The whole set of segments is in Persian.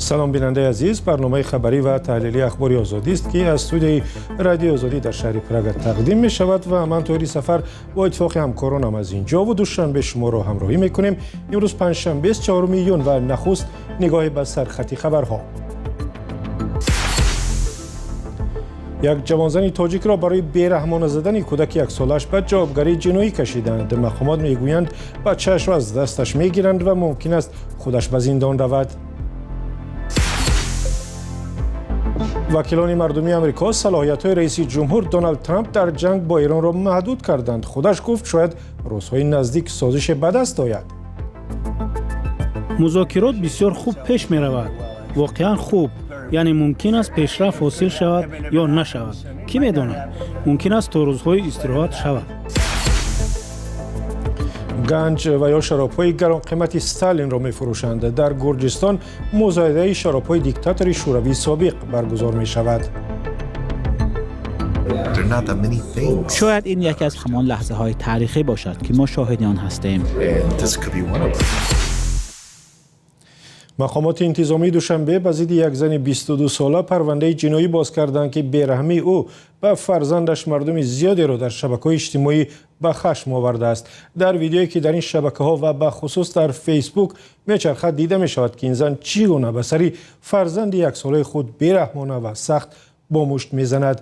سلام بیننده عزیز، برنامه خبری و تحلیلی اخباری آزادی است که از استودیوی رادیو آزادی در شهر پراگ تقدیم می شود و من طوری سفر با اتفاق همکارانم از اینجا و دوشنبه شما را همراهی می کنیم. امروز پنجشنبه 4 میلیون و نخست نگاه به سرخطی خبرها. یک جوانزن تاجیک را برای بیرحمانه زدن کودک یک سالش به جوابگری جنایی کشیدند. مقامات میگویند بچه‌اش را از دستش میگیرند و ممکن است خودش به زندان رود. وکیلان مردمی آمریکا صلاحیت‌های رئیس جمهور دونالد ترامپ در جنگ با ایران را محدود کردند. خودش گفت شاید روزهای نزدیک سازش به دست آید. مذاکرات بسیار خوب پیش می رود. واقعا خوب. یعنی ممکن است پیشرفت حاصل شود یا نشود. کی می‌داند؟ ممکن است تا روزهای استراحت شود. گنج و یا شراب‌های گران قیمت استالین را می‌فروشند. در گرجستان مزایده شراب‌های دیکتاتوری شوروی سابق برگزار می‌شود. شاید این یکی از همان لحظه‌های تاریخی باشد که ما شاهد آن هستیم. مقامات انتظامی دوشنبه به ضد یک زن 22 ساله پرونده جنایی باز کردند که بیرحمی او به فرزندش مردم زیادی را در شبکه‌های اجتماعی به خشم آورده است. در ویدیویی که در این شبکه‌ها و به خصوص در فیسبوک میچرخد دیده می شود که این زن چگونه به سر فرزند یک ساله خود بیرحمانه و سخت با مشت میزند.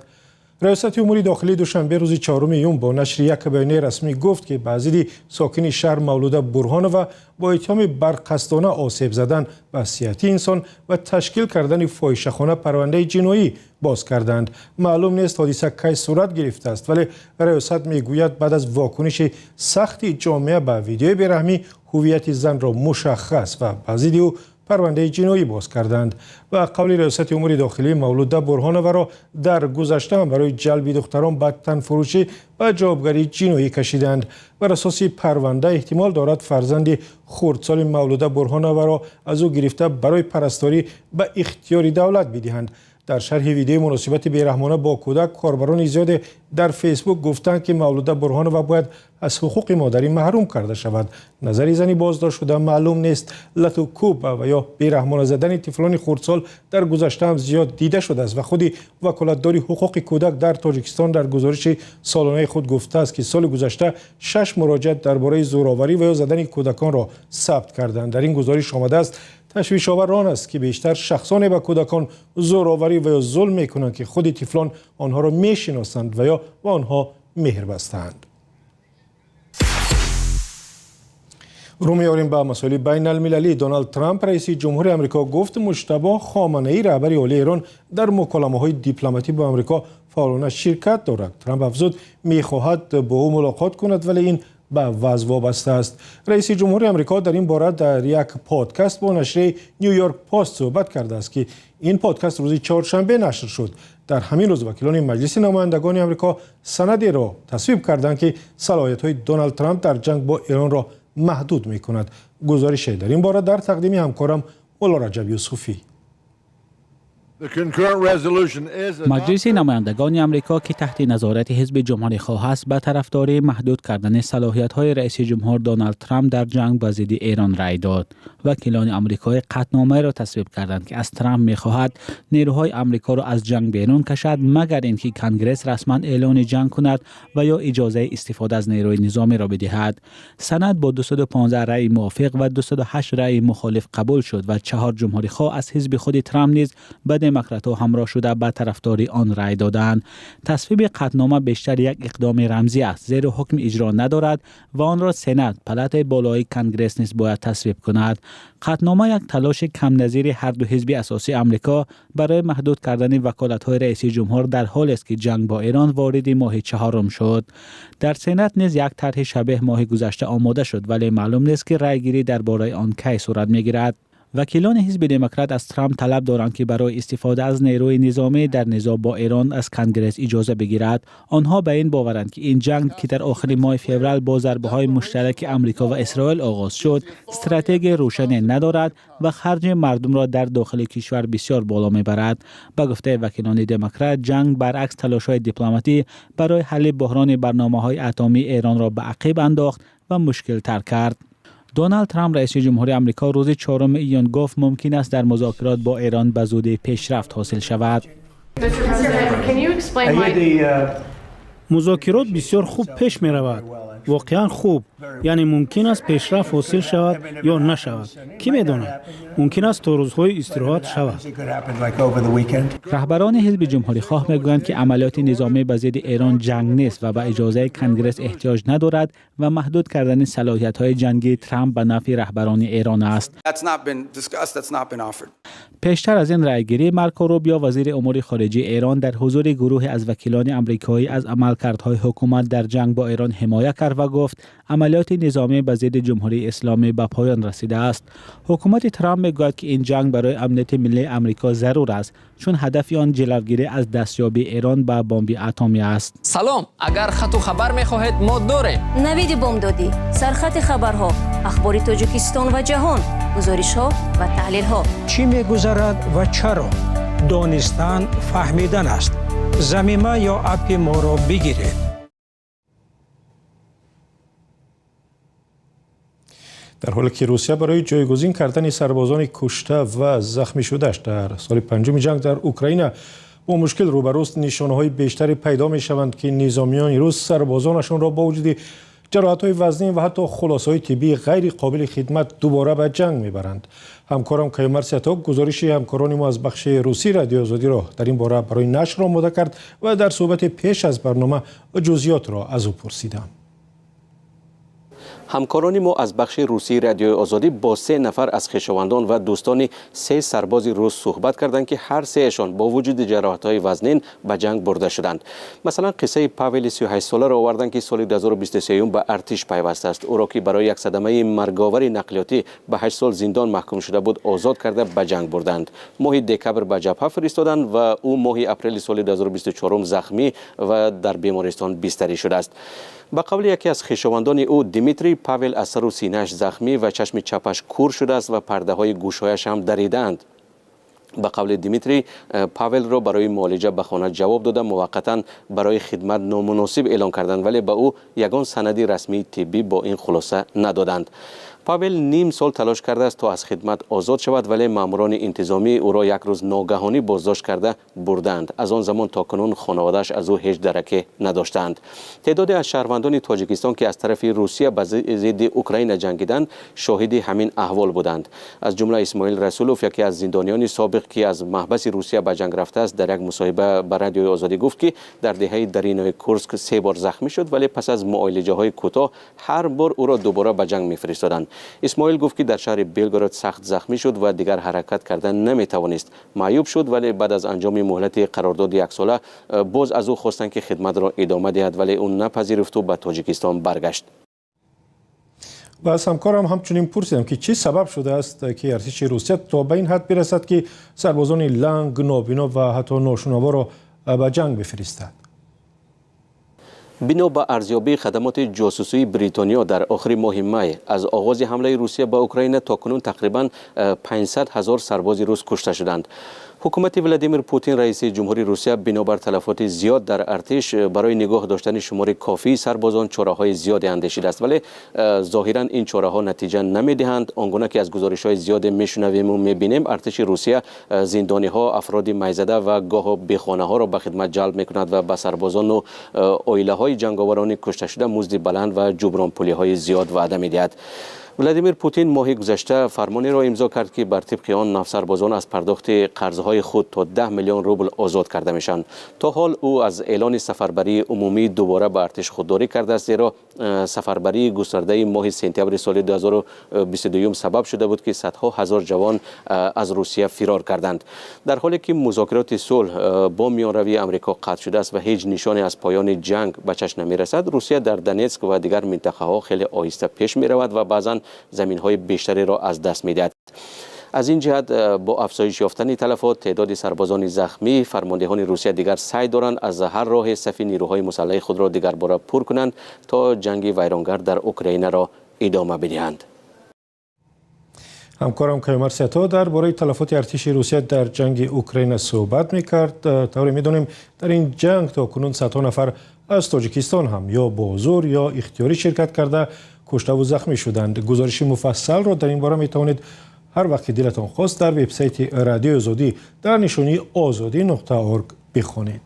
ریاست امور داخلی دوشنبه روز 4 میلیون با نشر یک بیانیه رسمی گفت که بعضی ساکن شهر مولوده برهانووا با اتهام برقصدانه آسیب زدن به صحت انسان و تشکیل کردن فاحشه‌خانه پرونده جنایی باز کردند. معلوم نیست حادثه کی صورت گرفته است، ولی ریاست میگوید بعد از واکنش سختی جامعه به ویدیوی بیرحمی هویت زن را مشخص و بعضی او پرونده جنایی باز کردند. و قول ریاست امور داخلی مولوده برهانووا را در گذشته هم برای جلب دختران به تن فروشی و جوابگری جنایی کشیدند. بر اساس پرونده احتمال دارد فرزند خردسال مولوده برهانووا را از او گرفته برای پرستاری به اختیار دولت بدهند. در شرح ویدیو مناسبت بیرحمانه با کودک، کاربران زیاد در فیسبوک گفتند که مولوده برهانووا باید از حقوق مادری محروم کرده شود. نظر زنی بازداشت شده معلوم نیست. لطو کوب و یا بیرحمانه زدن طفلان خردسال در گذشته هم زیاد دیده شده است و خود وکالتدار حقوق کودک در تاجیکستان در گزارش سالانه خود گفته است که سال گذشته 6 مراجعه درباره زوراوری و یا زدن کودکان را ثبت کردند. در این گزارش آمده است تشویش آور آن است که بیشتر شخصان به کودکان زوراوری و یا ظلم میکنند که خود طفلان آنها را میشناسند و یا به آنها مهر بستند. رو میاریم به مسائل بین المللی. دونالد ترامپ رئیس جمهور آمریکا گفت مجتبی خامنه‌ای رهبر عالی ایران در مکالمه‌های دیپلماتی با آمریکا فعالانه شرکت دارد. ترامپ افزود میخواهد با او ملاقات کند ولی این به وضع وابسته است. رئیس جمهور آمریکا در این باره در یک پادکست با نشریه نیویورک پست صحبت کرده است که این پادکست روز چهارشنبه نشر شد. در همین روز وکیلان مجلس نمایندگان آمریکا سندی را تصویب کردند که صلاحیت‌های دونالد ترامپ در جنگ با ایران را محدود می‌کند. گزارش در این باره در تقدیم همکارم مولا رجب یوسفی. مجلس نمایندگان آمریکا که تحت نظارت حزب جمهوری‌خواه است به طرفداری محدود کردن صلاحیت‌های رئیس جمهور دونالد ترامپ در جنگ با ضد ایران رأی داد. وکیلان آمریکایی قطعنامه را تصویب کردند که از ترامپ می‌خواهد نیروهای آمریکا را از جنگ بیرون کشد مگر اینکه کنگره رسما اعلان جنگ کند و یا اجازه استفاده از نیروی نظامی را بدهد. سند با 215 رأی موافق و 208 رأی مخالف قبول شد و 4 جمهوری‌خواه از حزب خود ترامپ نیز به دموکرات‌ها همراه شده به طرفداری آن رأی دادند. تصویب قطعنامه بیشتر یک اقدام رمزی است زیرا حکم اجرا ندارد و آن را سنا پلات بالای کنگره نیز باید تصویب کند. قطعنامه یک تلاش کم نظیر هر دو حزب اساسی آمریکا برای محدود کردن وکالت‌های رئیس جمهور در حالی است که جنگ با ایران وارد ماه چهارم شد. در سنا نیز یک طرح شبیه ماه گذشته آماده شد ولی معلوم نیست که رأیگیری درباره آن کی صورت می‌گیرد. وکیلان حزب دموکرات از ترامپ طلب دارند که برای استفاده از نیروی نظامی در نزاع با ایران از کنگره اجازه بگیرد. آنها به این باورند که این جنگ که در آخر ماه فوریه با ضربه‌های مشترک آمریکا و اسرائیل آغاز شد، استراتژی روشنی ندارد و خرج مردم را در داخل کشور بسیار بالا میبرد. به گفته وکیلان دموکرات، جنگ برعکس تلاش‌های دیپلماتی برای حل بحران برنامه‌های اتمی ایران را به عقب انداخت و مشکل تر کرد. دونالد ترامپ رئیس جمهوری آمریکا روز 4 ایون گفت ممکن است در مذاکرات با ایران به زودی پیشرفت حاصل شود. مذاکرات بسیار خوب پیش می رود. واقعا خوب. یعنی ممکن است پیشرفت حاصل شود یا نشود. کی می داند؟ ممکن است تا روزهای استراحت شود. رهبران حزب جمهوری خواه میگویند که عملیات نظامی به ضد ایران جنگ نیست و به اجازه کنگره احتیاج ندارد و محدود کردن صلاحیت‌های جنگی ترامپ به نفع رهبران ایران است. پیشتر از این رأیگیری مارکو روبیو وزیر امور خارجه ایران در حضور گروه از وکیلان آمریکایی از عملکردهای حکومت در جنگ با ایران حمایت کرد و گفت عملیات نظامی به ضد جمهوری اسلامی به پایان رسیده است. حکومت ترامپ میگوید که این جنگ برای امنیت ملی آمریکا ضرور است چون هدف آن جلوگیری از دستیابی ایران به بمب اتمی است. سلام، اگر خط و خبر می‌خواهید ما داریم. نوید بامدادی، سرخط خبرها، اخبار تاجیکستان و جهان، گزارش‌ها و تحلیل‌ها. چی می‌گذرد و چرا؟ دانستن فهمیدن است. زمینه یا اپ ما را بگیرید. در حالی که روسیه برای جایگزین کردن سربازان کشته و زخمی شدهش در سال پنجم جنگ در اوکراین با مشکل روبروست، نشانه‌های بیشتری پیدا می‌شوند که نظامیان روس سربازانشان را با وجود جراحت‌های وزنی و حتی خلاصه‌های طبی غیر قابل خدمت دوباره به جنگ می‌برند. همکارم کیومر سیاتوک گزارش همکاران ما از بخش روسی رادیو آزادی را در این باره برای نشر آماده کرد و در صحبت پیش از برنامه جزئیات را از او پرسیدم. همکاران ما از بخش روسی رادیو آزادی با 3 نفر از خویشاوندان و دوستان 3 سرباز روس صحبت کردند که هر 3شان با وجود جراحت‌های وزنین به جنگ برده شدند. مثلا قصه پاول 38 ساله را آوردند که سال 2023 به ارتش پیوسته است. او را که برای یک صدمه مرگاور نقلیاتی به 8 سال زندان محکوم شده بود آزاد کرده به جنگ بردند. ماه دکبر به جبهه فرستادند و او ماه اپریل سال 2024 زخمی و در بیمارستان بستری شده است. به قول یکی از خویشاوندان او دیمیتری، پاول از سر و سینه‌اش زخمی و چشم چپش کور شده است و پرده های گوشهایش هم دریدند. به قول دیمیتری، پاول را برای معالجه به خانه جواب داده موقتا برای خدمت نامناسب اعلام کردند، ولی به او یگان سندی رسمی طبی با این خلاصه ندادند. پاول نیم سال تلاش کرده است تا از خدمت آزاد شود، ولی ماموران انتظامی او را یک روز ناگهانی بازداشت کرده بردند. از آن زمان تا کنون خانواده‌اش از او هیچ درکی نداشتند. تعدادی از شهروندان تاجیکستان که از طرف روسیه به ضد اوکراین جنگیدند شاهد همین احوال بودند. از جمله اسماعیل رسولوف، یکی از زندانیان سابق که از محبس روسیه به جنگ رفته است، در یک مصاحبه با رادیو آزادی گفت که در دهه درینای کورسک 3 بار زخمی شد، ولی پس از معالجه‌های کوتاه هر بار او را دوباره به جنگ می‌فرستادند. اسماعیل گفت که در شهر بیلگراد سخت زخمی شد و دیگر حرکت کردن نمیتوانست. معیوب شد، ولی بعد از انجام مهلت قرارداد 1 ساله باز از او خواستند که خدمت را ادامه دهد، ولی اون نپذیرفت و به تاجیکستان برگشت. و از همکارم همچنین پرسیدم که چه سبب شده است که ارتش روسیه تا به این حد برسد که سربازان لنگ، نابینا و حتی ناشنوا را به جنگ بفرستد. بنا به ارزیابی خدمات جاسوسی بریتانیا در آخر ماه می، از آغاز حمله روسیه به اوکراین تا کنون تقریبا 500,000 سرباز روس کشته شدند. حکومت ولادیمیر پوتین رئیس جمهوری روسیه بنابر تلفات زیاد در ارتش برای نگاه داشتن شمار کافی سربازان چاره‌های زیادی اندیشیده است، ولی ظاهرا این چاره‌ها نتیجه نمی‌دهند. آنگونه که از گزارش‌های زیاد میشنویم و می‌بینیم، ارتش روسیه زندانی‌ها، افراد میزده و گاه بیخانه‌ها را به خدمت جلب می‌کند و به سربازان و عائله‌های جنگاوران کشته شده مزد بلند و جبران پولی‌های زیاد وعده می‌دهد. ولادیمیر پوتین ماه گذشته فرمانی را امضا کرد که بر طبق آن نفسربازان از پرداخت قرضهای خود تا 10 میلیون روبل آزاد کرده میشن. تا حال او از اعلان سفربری عمومی دوباره به ارتش خودداری کرده است، زیرا سفربری گسترده ماه سپتامبر سال 2022 سبب شده بود که صدها هزار جوان از روسیه فرار کردند. در حالی که مذاکرات صلح با میانروی آمریکا قطع شده است و هیچ نشانی از پایان جنگ به چشم نمی‌رسد، روسیه در دونتسک و دیگر منطقه‌ها خیلی آهسته پیش می‌رود و بعضاً زمین‌های بیشتری را از دست می‌دهد. از این جهت با افزایش یافتن تلفات تعداد سربازان زخمی، فرماندهان روسیه دیگر سعی دارند از هر راه صف نیروهای مسلح خود را دیگر باره پر کنند تا جنگ ویرانگر در اوکراین را ادامه بدهند. همکارم کیومر سیاتوک درباره تلفات ارتش روسیه در جنگ اوکراین صحبت می‌کرد. طوری می‌دانیم در این جنگ تا کنون صدها نفر از تاجیکستان هم یا با زور یا اختیاری شرکت کرده کشته و زخمی شدند. گزارش مفصل را در این باره می توانید هر وقت دلتان خواست در وبسایت رادیو آزادی در نشانی azadi.org بخوانید.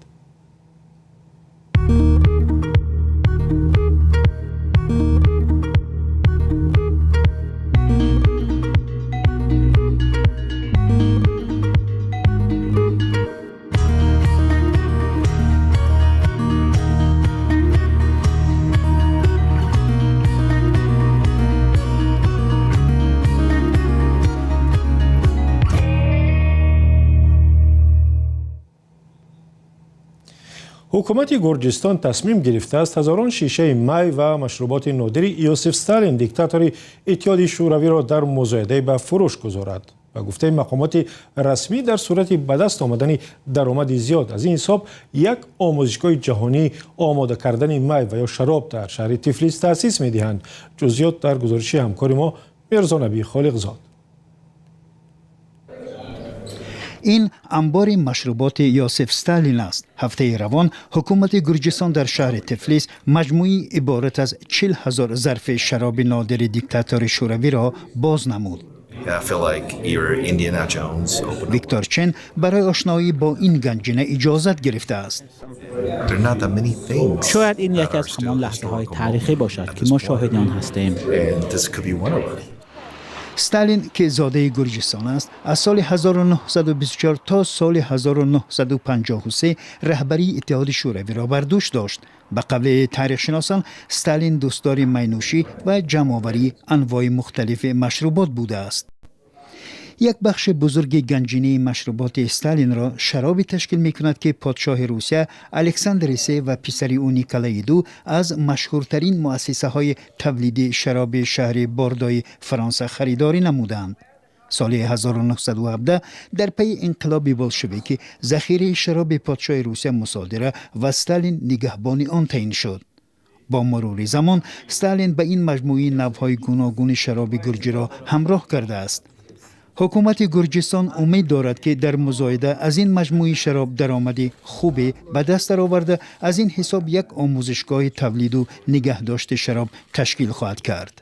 حکومت گرجستان تصمیم گرفته است هزاران شیشه می و مشروبات نادری یوسف استالین دیکتاتور اتحاد شوروی را در مزایده به فروش گذارد. و گفته مقامات رسمی در صورت به دست آمدن درآمد زیاد از این حساب یک آموزشگاه جهانی آماده کردن می و یا شراب در شهر تفلیس تأسیس می‌دهند. جزئیات در گزارش همکار ما میرزا نبی خالقزاد. این انبار مشروبات یوسف استالین است. هفته روان حکومت گرجستان در شهر تفلیس مجموعی عبارت از 40,000 ظرف شراب نادر دیکتاتور شوروی را باز نمود. ویکتور چن برای آشنایی با این گنجینه اجازت گرفته است. شاید این یکی از همان لحظه های تاریخی باشد که ما شاهد آن هستیم. استالین که زاده گرجستان است از سال 1924 تا سال 1953 رهبری اتحاد شوروی را بر دوش داشت. به قول تاریخ شناسان استالین دوستدار مینوشی و جمع‌آوری انواع مختلف مشروبات بوده است. یک بخش بزرگ گنجینه مشروبات استالین را شرابی تشکیل می کند که پادشاه روسیه الکساندر سه و پسری او نیکولای دو از مشهورترین مؤسسه های تولید شراب شهر باردای فرانسه خریداری نمودند. سال 1917 در پی انقلاب بولشویکی ذخیره شراب پادشاه روسیه مصادره و استالین نگهبان آن تعیین شد. با مرور زمان استالین به این مجموعه نوع‌های گوناگون شراب گرجی را همراه کرده است. حکومت گرجستان امید دارد که در مزایده از این مجموعه شراب درآمدی خوبی به دست آورده از این حساب یک آموزشگاه تولید و نگهداشت شراب تشکیل خواهد کرد.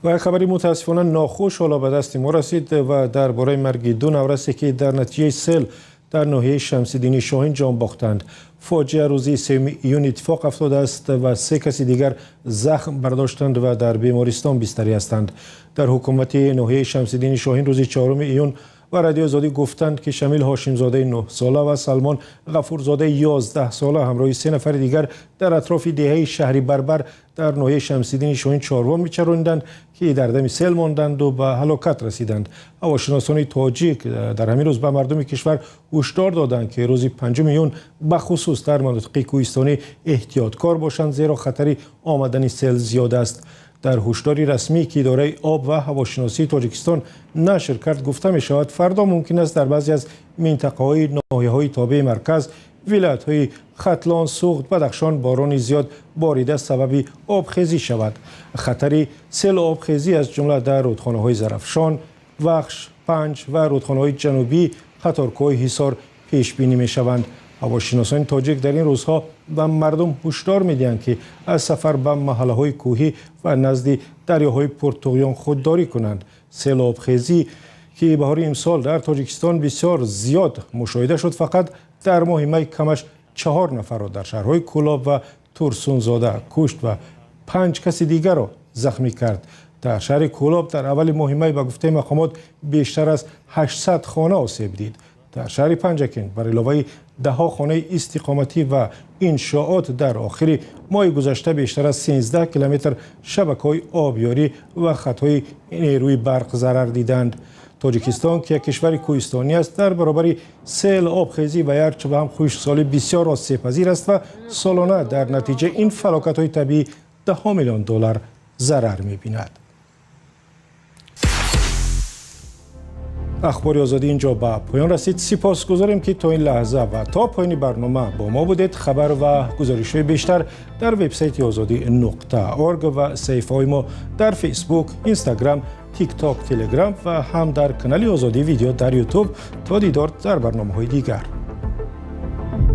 و خبری متاسفانه ناخوش حالا به دست ما رسید و درباره مرگ دو نورستی که در نتیجه سیل در ناحیه شمس‌الدین شاهین جان باختند. فاجعه روزی 3 ایون اتفاق افتاده است و 3 کسی دیگر زخم برداشتند و در بیمارستان بستری هستند. در حکومت ناحیه شمس‌الدین شاهین روزی 4 ایون و رادیو آزادی گفتند که شمیل هاشم زاده 9 ساله و سلمان غفورزاده 11 ساله همراه 3 نفر دیگر در اطراف دهه شهری بربر در ناحیه شمس‌الدین شاهین چهارم می‌چراندند که در دم سیل ماندند و به هلاکت رسیدند. هواشناسان تاجیک در همین روز به مردم کشور هشدار دادند که روز 5 ایون به خصوص در مناطق کوهستانی احتیاطکار باشند زیرا خطر آمدن سیل زیاد است. در هشداری رسمی که اداره آب و هواشناسی تاجیکستان نشر کرد گفته می شود فردا ممکن است در بعضی از منطقه‌های ناحیه‌های تابع مرکز ولایت‌های ختلان، سوخت، بدخشان باران زیاد باریده سبب آبخیزی شود. خطر سیل آبخیزی از جمله در رودخانه‌های زرافشان، وخش، پنج و رودخانه‌های جنوبی خطرکوه حصار پیش بینی می شوند. هواشناسان تاجیک در این روزها به مردم هشدار می‌دهند که از سفر به محله‌های کوهی و نزد دریاهای پرتقیان خودداری کنند. سیل آبخیزی که بهار امسال در تاجیکستان بسیار زیاد مشاهده شد فقط در ماه می کمش 4 نفر را در شهرهای کولاب و تورسونزاده کشت و 5 کسی دیگر را زخمی کرد. در شهر کولاب در اول ماه می به گفته مقامات بیشتر از 800 خانه آسیب دید. در شهر پنجکن بر علاوه 10 خانه استقامتی و انشاءات در آخر ماه گذشته بیشتر از 13 کیلومتر شبکه‌های آبیاری و خطهای نیروی برق ضرر دیدند. تاجیکستان که یک کشور کوهستانی است در برابر سیل آبخیزی و هرچه به هم خشکسالی بسیار آسیب‌پذیر است و سالانه در نتیجه این فلاکت‌های طبیعی $10 میلیون ضرر می‌بیند. اخبار آزادی اینجا به پایان رسید. سپاسگزاریم که تا این لحظه و تا پایان برنامه با ما بودید. خبر و گزارش‌های بیشتر در وبسایت azadi.org و صفحه‌های ما در فیسبوک، اینستاگرام، تیک تاک، تلگرام و هم در کانال آزادی ویدیو در یوتیوب. تا دیدار در برنامه‌های دیگر.